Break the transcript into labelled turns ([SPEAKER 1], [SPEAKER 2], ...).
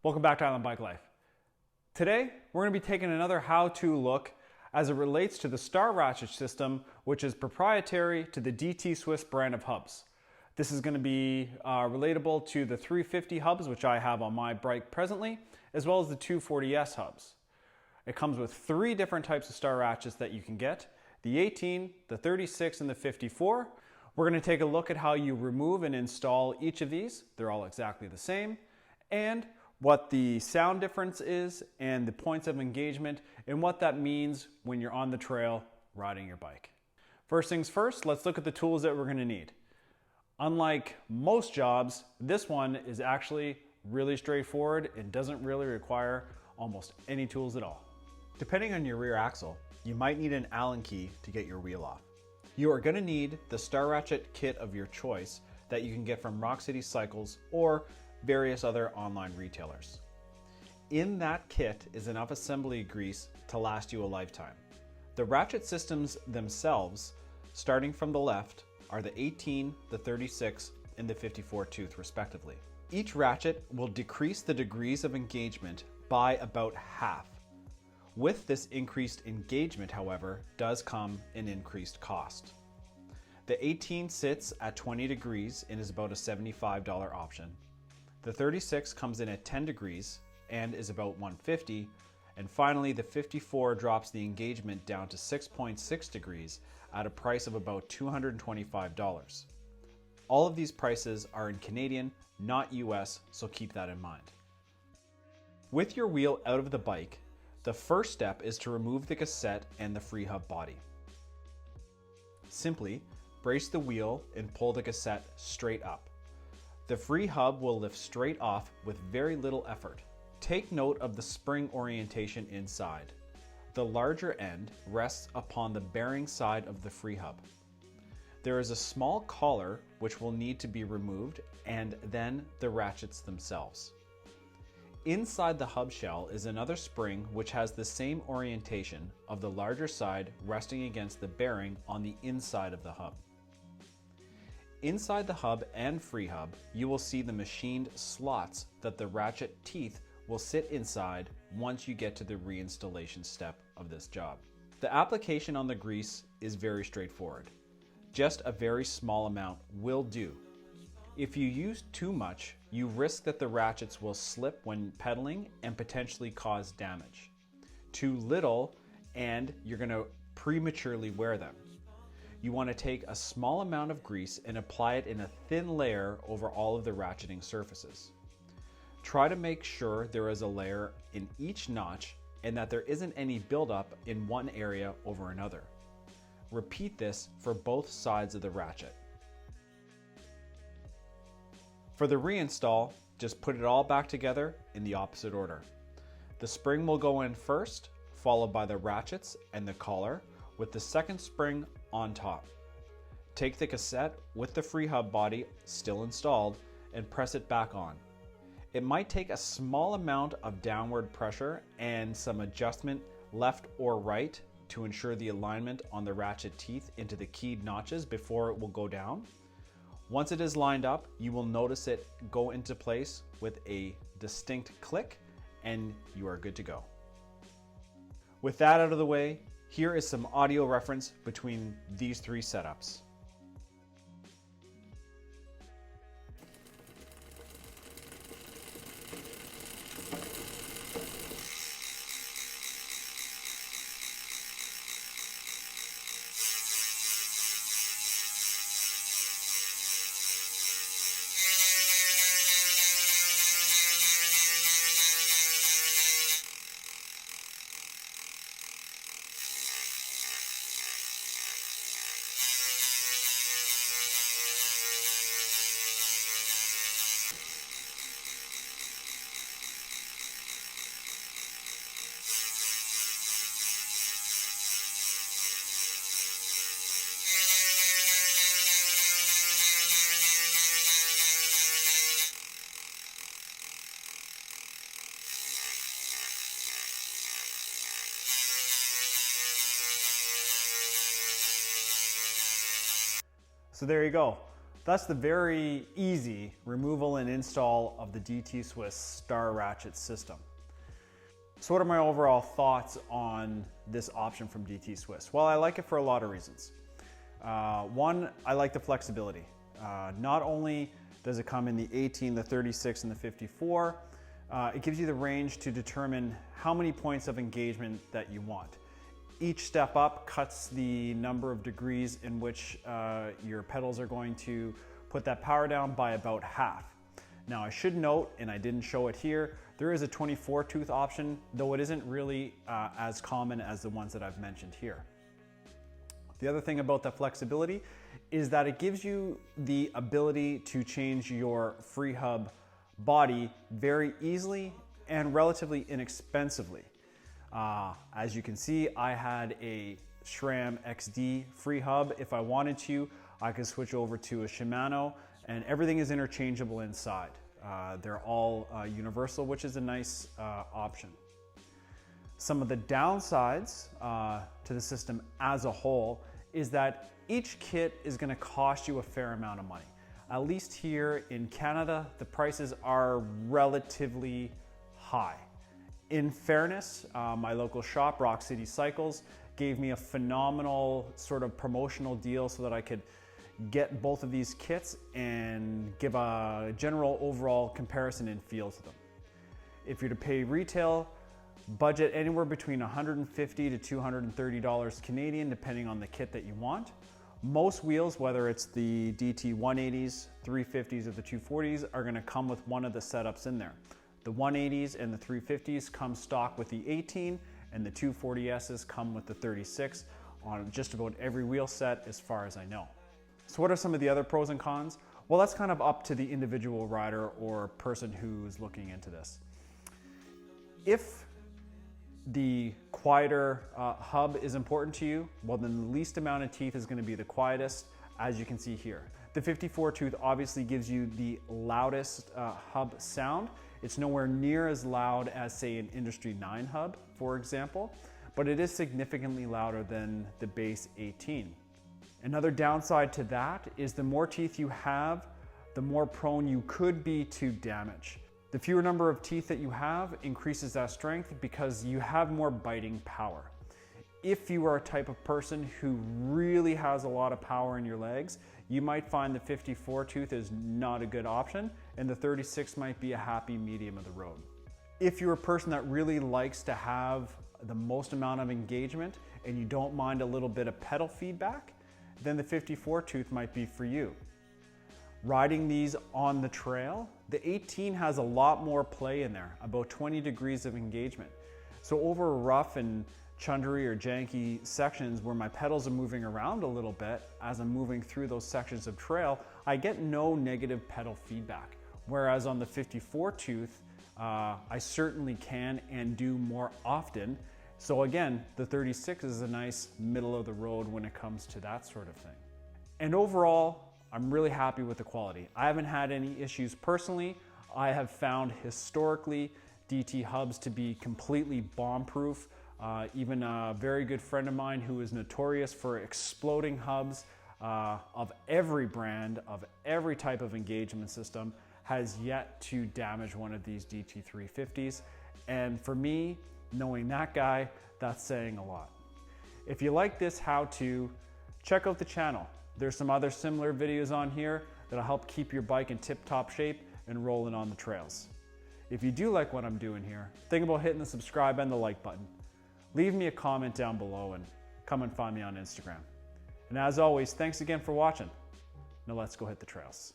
[SPEAKER 1] Welcome back to Island Bike Life. Today, we're going to be taking another how-to look as it relates to the Star Ratchet system, which is proprietary to the DT Swiss brand of hubs. This is going to be relatable to the 350 hubs, which I have on my bike presently, as well as the 240S hubs. It comes with three different types of Star Ratchets that you can get: the 18, the 36, and the 54. We're going to take a look at how you remove and install each of these. They're all exactly the same. And what the sound difference is and the points of engagement and what that means when you're on the trail riding your bike. First things first, let's look at the tools that we're going to need. Unlike most jobs, this one is actually really straightforward and doesn't really require almost any tools at all. Depending on your rear axle, you might need an Allen key to get your wheel off. You are going to need the Star Ratchet kit of your choice that you can get from Rock City Cycles or various other online retailers. In that kit is enough assembly grease to last you a lifetime. The ratchet systems themselves, starting from the left, are the 18, the 36, and the 54 tooth respectively. Each ratchet will decrease the degrees of engagement by about half. With this increased engagement, however, does come an increased cost. The 18 sits at 20 degrees and is about a $75 option. The 36 comes in at 10 degrees and is about $150, and finally the 54 drops the engagement down to 6.6 degrees at a price of about $225. All of these prices are in Canadian, not US, so keep that in mind. With your wheel out of the bike, the first step is to remove the cassette and the freehub body. Simply brace the wheel and pull the cassette straight up. The free hub will lift straight off with very little effort. Take note of the spring orientation inside. The larger end rests upon the bearing side of the free hub. There is a small collar which will need to be removed, and then the ratchets themselves. Inside the hub shell is another spring which has the same orientation of the larger side resting against the bearing on the inside of the hub. Inside the hub and free hub, you will see the machined slots that the ratchet teeth will sit inside once you get to the reinstallation step of this job. The application on the grease is very straightforward. Just a very small amount will do. If you use too much, you risk that the ratchets will slip when pedaling and potentially cause damage. Too little, and you're going to prematurely wear them. You want to take a small amount of grease and apply it in a thin layer over all of the ratcheting surfaces. Try to make sure there is a layer in each notch and that there isn't any buildup in one area over another. Repeat this for both sides of the ratchet. For the reinstall, just put it all back together in the opposite order. The spring will go in first, followed by the ratchets and the collar, with the second spring on top. Take the cassette with the free hub body still installed and press it back on. It might take a small amount of downward pressure and some adjustment left or right to ensure the alignment on the ratchet teeth into the keyed notches before it will go down. Once it is lined up, you will notice it go into place with a distinct click, and you are good to go. With that out of the way, here is some audio reference between these three setups. So there you go. That's the very easy removal and install of the DT Swiss Star Ratchet system. So what are my overall thoughts on this option from DT Swiss? Well, I like it for a lot of reasons. One, I like the flexibility. Not only does it come in the 18, the 36, and the 54, it gives you the range to determine how many points of engagement that you want. Each step up cuts the number of degrees in which your pedals are going to put that power down by about half. Now I should note, and I didn't show it here, there is a 24 tooth option, though it isn't really as common as the ones that I've mentioned here. The other thing about the flexibility is that it gives you the ability to change your freehub body very easily and relatively inexpensively. As you can see, I had a SRAM XD freehub. If I wanted to, I could switch over to a Shimano, and everything is interchangeable inside. They're all universal, which is a nice option. Some of the downsides to the system as a whole is that each kit is going to cost you a fair amount of money. At least here in Canada, the prices are relatively high. In fairness, my local shop, Rock City Cycles, gave me a phenomenal sort of promotional deal so that I could get both of these kits and give a general overall comparison and feel to them. If you're to pay retail, budget anywhere between $150 to $230 Canadian, depending on the kit that you want. Most wheels, whether it's the DT 180s, 350s, or the 240s, are going to come with one of the setups in there. The 180s and the 350s come stock with the 18, and the 240Ss come with the 36 on just about every wheel set as far as I know. So what are some of the other pros and cons? Well, that's kind of up to the individual rider or person who's looking into this. If the quieter hub is important to you, well then the least amount of teeth is going to be the quietest, as you can see here. The 54 tooth obviously gives you the loudest hub sound. It's nowhere near as loud as, say, an Industry 9 hub, for example, but it is significantly louder than the base 18. Another downside to that is the more teeth you have, the more prone you could be to damage. The fewer number of teeth that you have increases that strength because you have more biting power. If you are a type of person who really has a lot of power in your legs, you might find the 54 tooth is not a good option, and the 36 might be a happy medium of the road. If you're a person that really likes to have the most amount of engagement and you don't mind a little bit of pedal feedback, then the 54 tooth might be for you. Riding these on the trail, the 18 has a lot more play in there, about 20 degrees of engagement. So over rough and chundery or janky sections where my pedals are moving around a little bit as I'm moving through those sections of trail, I get no negative pedal feedback. Whereas on the 54 tooth, I certainly can and do more often. So again, the 36 is a nice middle of the road when it comes to that sort of thing. And overall, I'm really happy with the quality. I haven't had any issues personally. I have found historically DT hubs to be completely bomb-proof. Even a very good friend of mine who is notorious for exploding hubs of every brand, of every type of engagement system, has yet to damage one of these DT 350s. And for me, knowing that guy, that's saying a lot. If you like this how-to, check out the channel. There's some other similar videos on here that'll help keep your bike in tip-top shape and rolling on the trails. If you do like what I'm doing here, think about hitting the subscribe and the like button. Leave me a comment down below and come and find me on Instagram. And as always, thanks again for watching. Now let's go hit the trails.